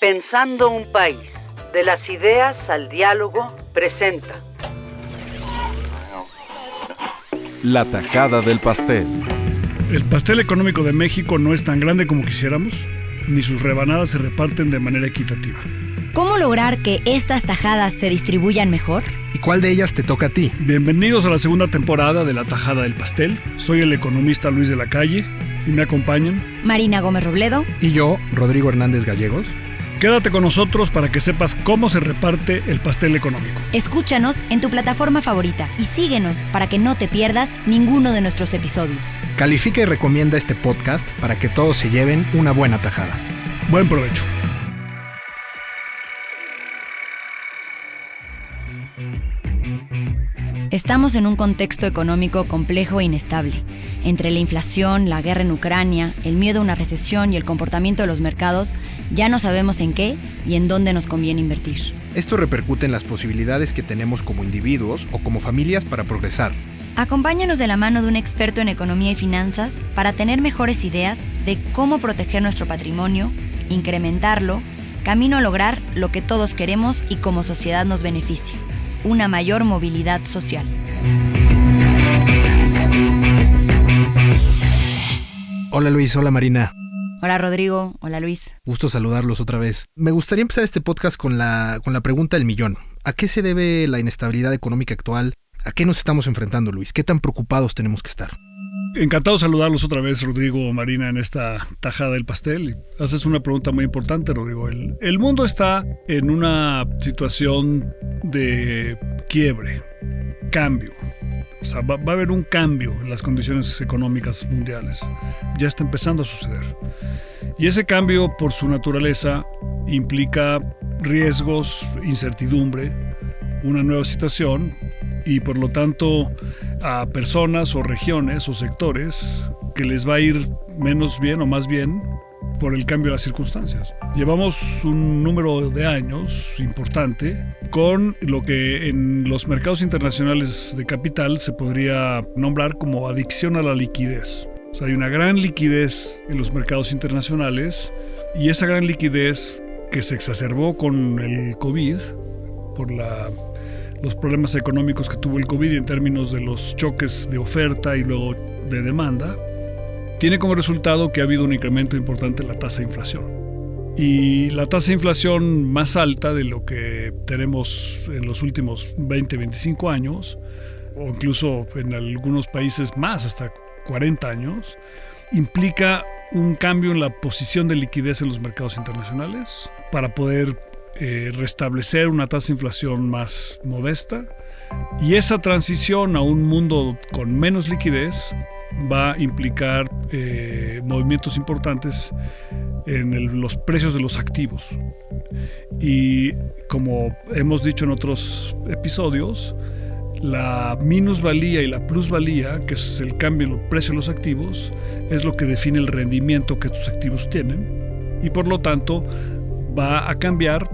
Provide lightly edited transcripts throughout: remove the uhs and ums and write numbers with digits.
Pensando un país, de las ideas al diálogo, presenta La tajada del pastel. El pastel económico de México no es tan grande como quisiéramos, ni sus rebanadas se reparten de manera equitativa. ¿Cómo lograr que estas tajadas se distribuyan mejor? ¿Y cuál de ellas te toca a ti? Bienvenidos a la segunda temporada de La Tajada del Pastel. Soy el economista Luis de la Calle y me acompañan Marina Gómez Robledo Y yo, Rodrigo Hernández Gallegos. Quédate con nosotros para que sepas cómo se reparte el pastel económico. Escúchanos en tu plataforma favorita y síguenos para que no te pierdas ninguno de nuestros episodios. Califica y recomienda este podcast para que todos se lleven una buena tajada. Buen provecho. Estamos en un contexto económico complejo e inestable. Entre la inflación, la guerra en Ucrania, el miedo a una recesión y el comportamiento de los mercados, ya no sabemos en qué y en dónde nos conviene invertir. Esto repercute en las posibilidades que tenemos como individuos o como familias para progresar. Acompáñanos de la mano de un experto en economía y finanzas para tener mejores ideas de cómo proteger nuestro patrimonio, incrementarlo, camino a lograr lo que todos queremos y como sociedad nos beneficia: una mayor movilidad social. Hola Luis, hola Marina. Hola Rodrigo, hola Luis. Gusto saludarlos otra vez. Me gustaría empezar este podcast con la pregunta del millón. ¿A qué se debe la inestabilidad económica actual? ¿A qué nos estamos enfrentando, Luis? ¿Qué tan preocupados tenemos que estar? Encantado de saludarlos otra vez, Rodrigo, Marina, en esta tajada del pastel. Haces una pregunta muy importante, Rodrigo. El mundo está en una situación de quiebre, cambio. O sea, va a haber un cambio en las condiciones económicas mundiales. Ya está empezando a suceder. Y ese cambio, por su naturaleza, implica riesgos, incertidumbre, una nueva situación y, por lo tanto, a personas o regiones o sectores que les va a ir menos bien o más bien por el cambio de las circunstancias. Llevamos un número de años importante con lo que en los mercados internacionales de capital se podría nombrar como adicción a la liquidez. O sea, hay una gran liquidez en los mercados internacionales y esa gran liquidez que se exacerbó con el COVID por los problemas económicos que tuvo el COVID en términos de los choques de oferta y luego de demanda, tiene como resultado que ha habido un incremento importante en la tasa de inflación. Y la tasa de inflación más alta de lo que tenemos en los últimos 20-25 años, o incluso en algunos países más, hasta 40 años, implica un cambio en la posición de liquidez en los mercados internacionales para poder restablecer una tasa de inflación más modesta. Y esa transición a un mundo con menos liquidez va a implicar movimientos importantes en los precios de los activos. Y como hemos dicho en otros episodios, la minusvalía y la plusvalía, que es el cambio en el precio de los activos, es lo que define el rendimiento que estos activos tienen. Y por lo tanto va a cambiar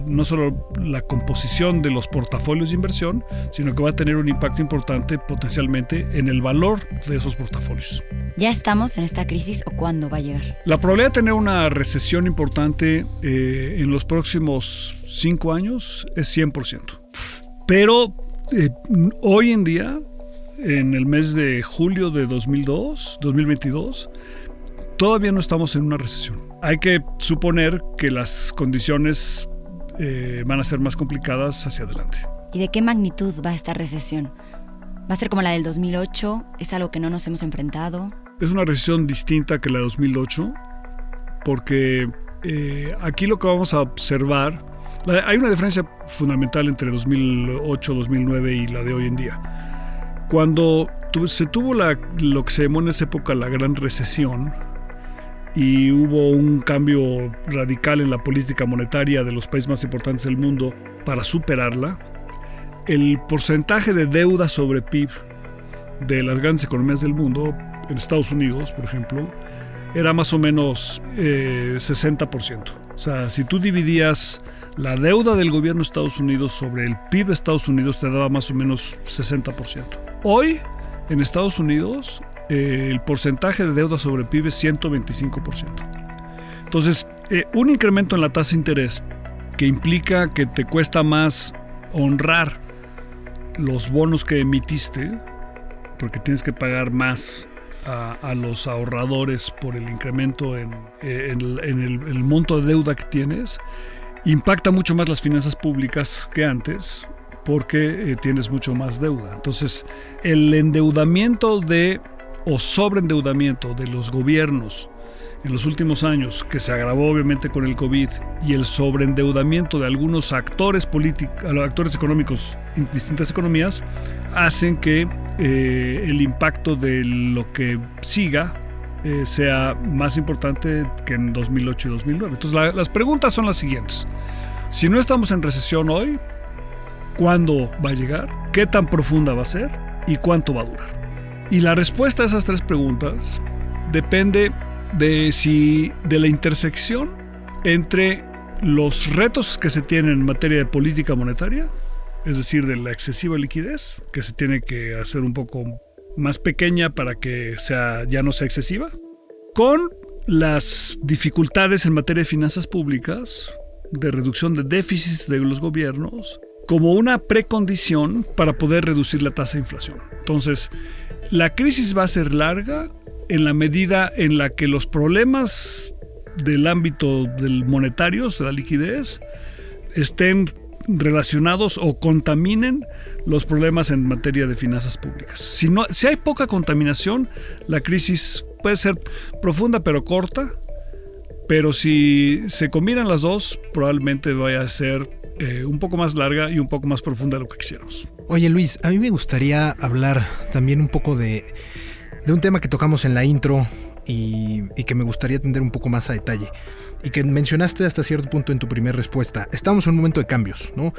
no solo la composición de los portafolios de inversión, sino que va a tener un impacto importante potencialmente en el valor de esos portafolios. ¿Ya estamos en esta crisis o cuándo va a llegar? La probabilidad de tener una recesión importante en los próximos 5 años es 100%. Pero hoy en día, en el mes de julio de 2022, todavía no estamos en una recesión. Hay que suponer que las condiciones van a ser más complicadas hacia adelante. ¿Y de qué magnitud va esta recesión? ¿Va a ser como la del 2008? ¿Es algo que no nos hemos enfrentado? Es una recesión distinta que la de 2008 porque aquí lo que vamos a observar, hay una diferencia fundamental entre 2008, 2009 y la de hoy en día. Cuando se tuvo lo que se llamó en esa época la gran recesión, y hubo un cambio radical en la política monetaria de los países más importantes del mundo para superarla, el porcentaje de deuda sobre PIB de las grandes economías del mundo, en Estados Unidos, por ejemplo, era más o menos 60%. O sea, si tú dividías la deuda del gobierno de Estados Unidos sobre el PIB de Estados Unidos, te daba más o menos 60%. Hoy, en Estados Unidos, el porcentaje de deuda sobre PIB es 125%. Entonces, un incremento en la tasa de interés que implica que te cuesta más honrar los bonos que emitiste, porque tienes que pagar más a los ahorradores por el incremento en el monto de deuda que tienes, impacta mucho más las finanzas públicas que antes, porque tienes mucho más deuda. Entonces, el endeudamiento o sobreendeudamiento de los gobiernos en los últimos años, que se agravó obviamente con el COVID, y el sobreendeudamiento de algunos actores económicos en distintas economías, hacen que el impacto de lo que siga sea más importante que en 2008 y 2009. Entonces, las preguntas son las siguientes. Si no estamos en recesión hoy, ¿cuándo va a llegar? ¿Qué tan profunda va a ser? ¿Y cuánto va a durar? Y la respuesta a esas tres preguntas depende de la intersección entre los retos que se tienen en materia de política monetaria, es decir, de la excesiva liquidez, que se tiene que hacer un poco más pequeña para que ya no sea excesiva, con las dificultades en materia de finanzas públicas, de reducción de déficits de los gobiernos, como una precondición para poder reducir la tasa de inflación. Entonces, la crisis va a ser larga en la medida en la que los problemas del ámbito del monetarios, de la liquidez, estén relacionados o contaminen los problemas en materia de finanzas públicas. Si hay poca contaminación, la crisis puede ser profunda pero corta, pero si se combinan las dos, probablemente vaya a ser un poco más larga y un poco más profunda de lo que quisiéramos. Oye, Luis, a mí me gustaría hablar también un poco de un tema que tocamos en la intro y que me gustaría atender un poco más a detalle y que mencionaste hasta cierto punto en tu primera respuesta. Estamos en un momento de cambios, ¿no?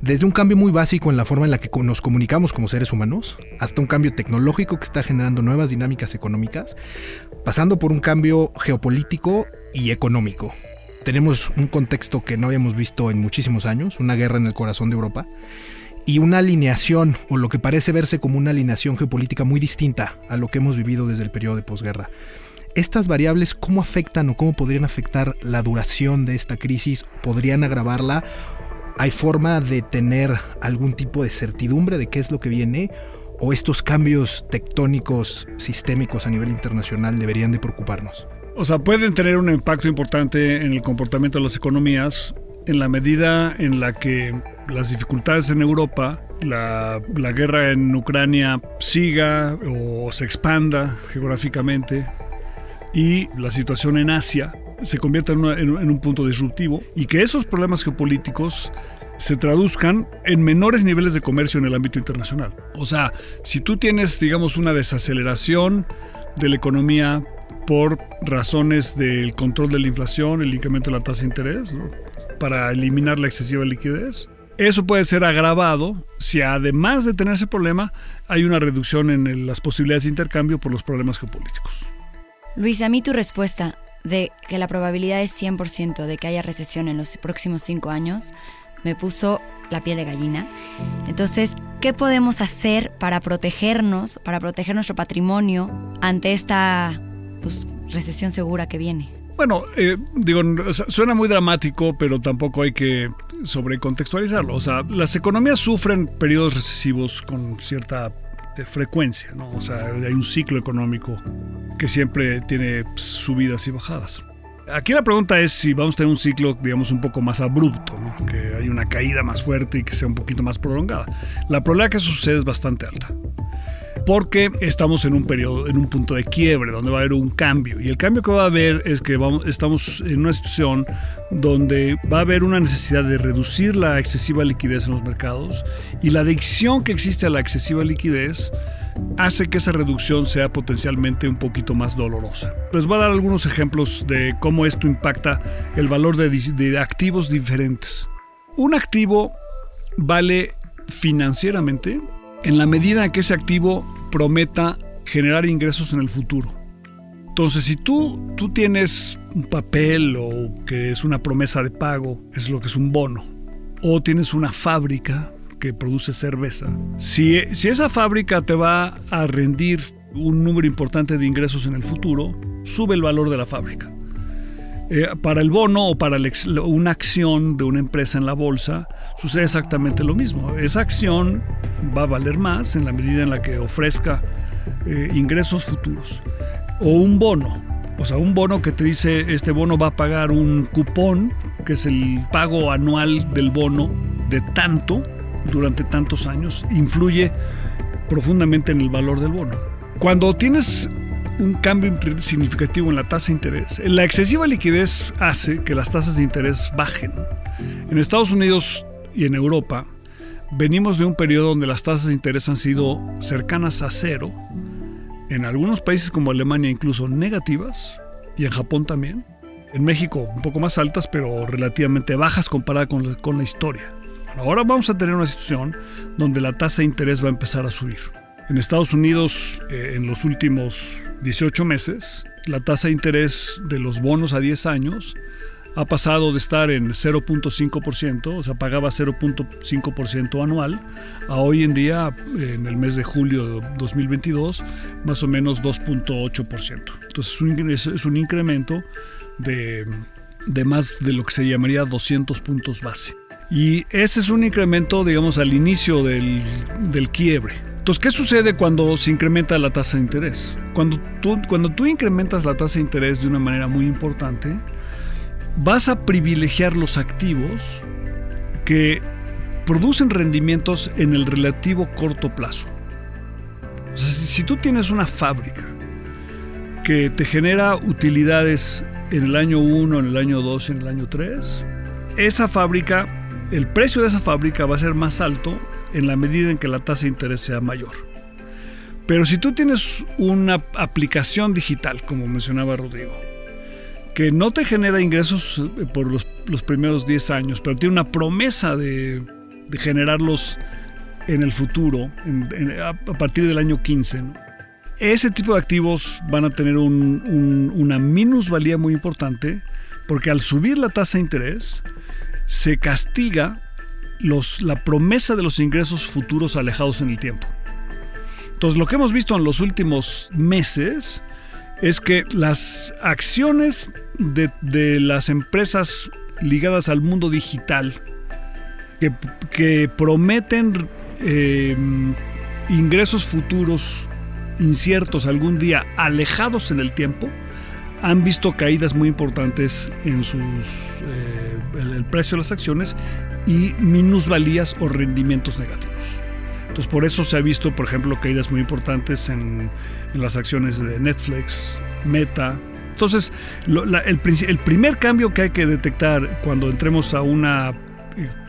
Desde un cambio muy básico en la forma en la que nos comunicamos como seres humanos, hasta un cambio tecnológico que está generando nuevas dinámicas económicas, pasando por un cambio geopolítico y económico. Tenemos un contexto que no habíamos visto en muchísimos años, una guerra en el corazón de Europa, y una alineación, o lo que parece verse como una alineación geopolítica muy distinta a lo que hemos vivido desde el periodo de posguerra. ¿Estas variables cómo afectan o cómo podrían afectar la duración de esta crisis? ¿Podrían agravarla? ¿Hay forma de tener algún tipo de certidumbre de qué es lo que viene? ¿O estos cambios tectónicos sistémicos a nivel internacional deberían de preocuparnos? O sea, pueden tener un impacto importante en el comportamiento de las economías en la medida en la que las dificultades en Europa, la guerra en Ucrania siga o se expanda geográficamente y la situación en Asia se convierta en un punto disruptivo y que esos problemas geopolíticos se traduzcan en menores niveles de comercio en el ámbito internacional. O sea, si tú tienes, digamos, una desaceleración de la economía por razones del control de la inflación, el incremento de la tasa de interés, ¿no?, para eliminar la excesiva liquidez, eso puede ser agravado si además de tener ese problema hay una reducción en las posibilidades de intercambio por los problemas geopolíticos. Luis, a mí tu respuesta de que la probabilidad es 100% de que haya recesión en los próximos 5 años me puso la piel de gallina. Entonces, ¿qué podemos hacer para protegernos, para proteger nuestro patrimonio ante esta recesión segura que viene? Bueno, suena muy dramático, pero tampoco hay que sobrecontextualizarlo. O sea, las economías sufren periodos recesivos con cierta frecuencia, ¿no? O sea, hay un ciclo económico que siempre tiene subidas y bajadas. Aquí la pregunta es si vamos a tener un ciclo, digamos, un poco más abrupto, ¿no?, que hay una caída más fuerte y que sea un poquito más prolongada. La probabilidad que eso suceda es bastante alta, porque estamos en un periodo, en un punto de quiebre donde va a haber un cambio, y el cambio que va a haber es que estamos en una situación donde va a haber una necesidad de reducir la excesiva liquidez en los mercados, y la adicción que existe a la excesiva liquidez hace que esa reducción sea potencialmente un poquito más dolorosa. Les voy a dar algunos ejemplos de cómo esto impacta el valor de activos diferentes. Un activo vale financieramente en la medida en que ese activo prometa generar ingresos en el futuro. Entonces, si tú tienes un papel o que es una promesa de pago, es lo que es un bono, o tienes una fábrica que produce cerveza, si esa fábrica te va a rendir un número importante de ingresos en el futuro, sube el valor de la fábrica. Para el bono o para una acción de una empresa en la bolsa sucede exactamente lo mismo. Esa acción va a valer más en la medida en la que ofrezca ingresos futuros. O un bono, o sea, un bono que te dice este bono va a pagar un cupón, que es el pago anual del bono de tanto durante tantos años, influye profundamente en el valor del bono. Cuando tienes un cambio significativo en la tasa de interés, la excesiva liquidez hace que las tasas de interés bajen. En Estados Unidos y en Europa venimos de un periodo donde las tasas de interés han sido cercanas a cero, en algunos países como Alemania incluso negativas, y en Japón también. En México un poco más altas, pero relativamente bajas comparada con la historia. Bueno, ahora vamos a tener una situación donde la tasa de interés va a empezar a subir. En Estados Unidos, en los últimos 18 meses, la tasa de interés de los bonos a 10 años ha pasado de estar en 0.5%, o sea, pagaba 0.5% anual, a hoy en día, en el mes de julio de 2022, más o menos 2.8%. Entonces es un incremento de más de lo que se llamaría 200 puntos base. Y ese es un incremento, digamos, al inicio del quiebre. Entonces, ¿qué sucede cuando se incrementa la tasa de interés? Cuando tú incrementas la tasa de interés de una manera muy importante, vas a privilegiar los activos que producen rendimientos en el relativo corto plazo. O sea, si tú tienes una fábrica que te genera utilidades en el año 1, en el año 2, en el año 3, esa fábrica, el precio de esa fábrica va a ser más alto en la medida en que la tasa de interés sea mayor. Pero si tú tienes una aplicación digital, como mencionaba Rodrigo, que no te genera ingresos por los primeros 10 años, pero tiene una promesa de generarlos en el futuro, a partir del año 15, ¿no? Ese tipo de activos van a tener una minusvalía muy importante, porque al subir la tasa de interés, se castiga la promesa de los ingresos futuros alejados en el tiempo. Entonces, lo que hemos visto en los últimos meses es que las acciones de las empresas ligadas al mundo digital que prometen ingresos futuros inciertos algún día, alejados en el tiempo, han visto caídas muy importantes en el precio de las acciones y minusvalías o rendimientos negativos. Entonces, por eso se ha visto, por ejemplo, caídas muy importantes en las acciones de Netflix, Meta. Entonces, el primer cambio que hay que detectar cuando entremos a una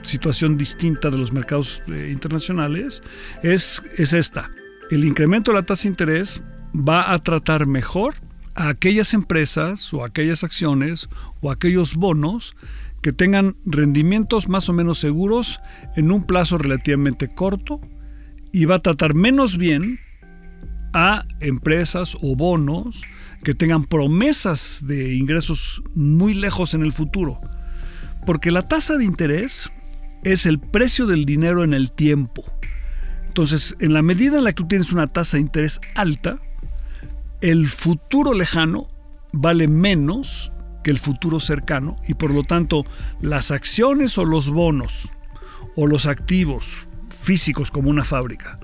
situación distinta de los mercados internacionales es esta. El incremento de la tasa de interés va a tratar mejor a aquellas empresas o aquellas acciones o aquellos bonos que tengan rendimientos más o menos seguros en un plazo relativamente corto, y va a tratar menos bien a empresas o bonos que tengan promesas de ingresos muy lejos en el futuro. Porque la tasa de interés es el precio del dinero en el tiempo. Entonces, en la medida en la que tú tienes una tasa de interés alta, el futuro lejano vale menos que el futuro cercano, y por lo tanto las acciones o los bonos o los activos físicos como una fábrica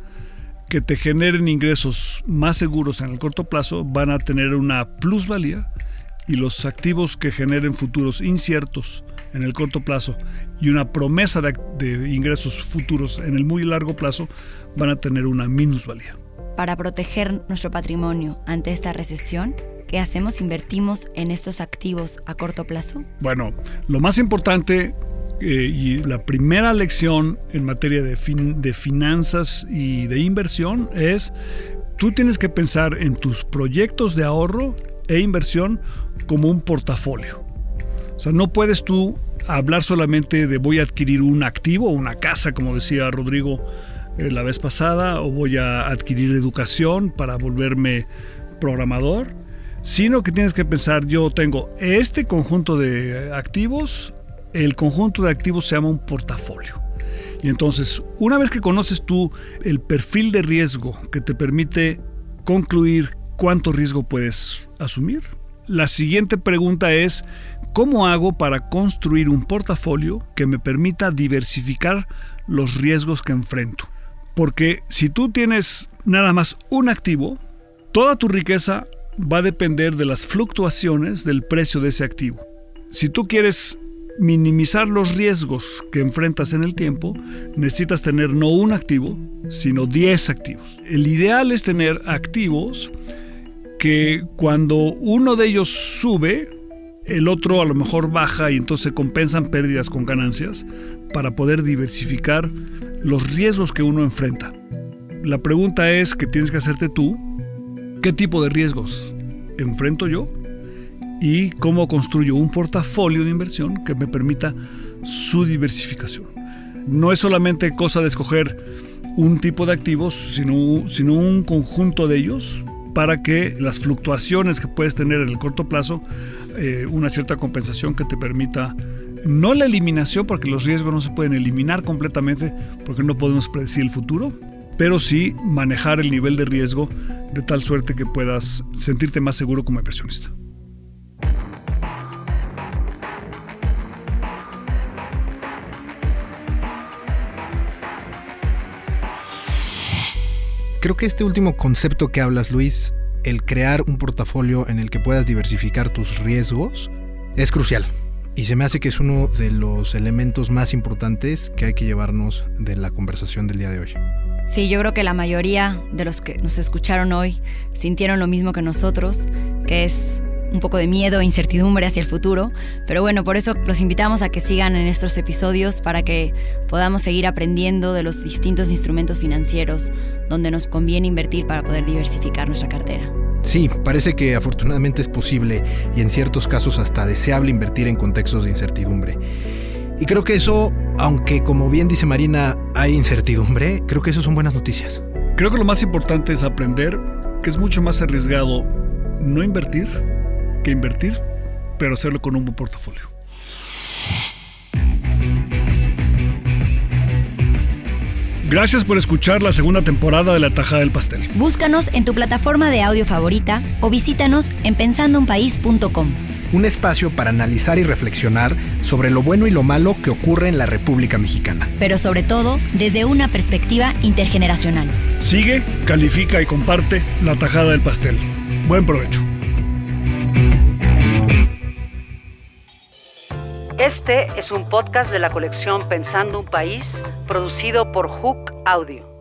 que te generen ingresos más seguros en el corto plazo van a tener una plusvalía, y los activos que generen futuros inciertos en el corto plazo y una promesa de ingresos futuros en el muy largo plazo van a tener una minusvalía. Para proteger nuestro patrimonio ante esta recesión, ¿qué hacemos? ¿Invertimos en estos activos a corto plazo? Bueno, lo más importante y la primera lección en materia de finanzas y de inversión es: tú tienes que pensar en tus proyectos de ahorro e inversión como un portafolio. O sea, no puedes tú hablar solamente de voy a adquirir un activo, una casa, como decía Rodrigo la vez pasada, o voy a adquirir educación para volverme programador, sino que tienes que pensar: yo tengo este conjunto de activos, el conjunto de activos se llama un portafolio. Y entonces, una vez que conoces tú el perfil de riesgo que te permite concluir cuánto riesgo puedes asumir, la siguiente pregunta es: ¿Cómo hago para construir un portafolio que me permita diversificar los riesgos que enfrento? Porque si tú tienes nada más un activo, toda tu riqueza va a depender de las fluctuaciones del precio de ese activo. Si tú quieres minimizar los riesgos que enfrentas en el tiempo, necesitas tener no un activo, sino 10 activos. El ideal es tener activos que cuando uno de ellos sube, el otro a lo mejor baja y entonces se compensan pérdidas con ganancias para poder diversificar los riesgos que uno enfrenta. La pregunta es que tienes que hacerte tú: ¿qué tipo de riesgos enfrento yo? Y cómo construyo un portafolio de inversión que me permita su diversificación. No es solamente cosa de escoger un tipo de activos, sino un conjunto de ellos para que las fluctuaciones que puedes tener en el corto plazo, una cierta compensación que te permita, no la eliminación, porque los riesgos no se pueden eliminar completamente porque no podemos predecir el futuro, pero sí manejar el nivel de riesgo de tal suerte que puedas sentirte más seguro como inversionista. Creo que este último concepto que hablas, Luis, el crear un portafolio en el que puedas diversificar tus riesgos, es crucial. Y se me hace que es uno de los elementos más importantes que hay que llevarnos de la conversación del día de hoy. Sí, yo creo que la mayoría de los que nos escucharon hoy sintieron lo mismo que nosotros, que es un poco de miedo e incertidumbre hacia el futuro. Pero bueno, por eso los invitamos a que sigan en estos episodios para que podamos seguir aprendiendo de los distintos instrumentos financieros donde nos conviene invertir para poder diversificar nuestra cartera. Sí, parece que afortunadamente es posible y en ciertos casos hasta deseable invertir en contextos de incertidumbre. Y creo que eso, aunque como bien dice Marina, hay incertidumbre, creo que eso son buenas noticias. Creo que lo más importante es aprender que es mucho más arriesgado no invertir que invertir, pero hacerlo con un buen portafolio. Gracias por escuchar la segunda temporada de La Tajada del Pastel. Búscanos en tu plataforma de audio favorita o visítanos en pensandounpaís.com. Un espacio para analizar y reflexionar sobre lo bueno y lo malo que ocurre en la República Mexicana. Pero sobre todo, desde una perspectiva intergeneracional. Sigue, califica y comparte La Tajada del Pastel. Buen provecho. Este es un podcast de la colección Pensando un País, producido por Hook Audio.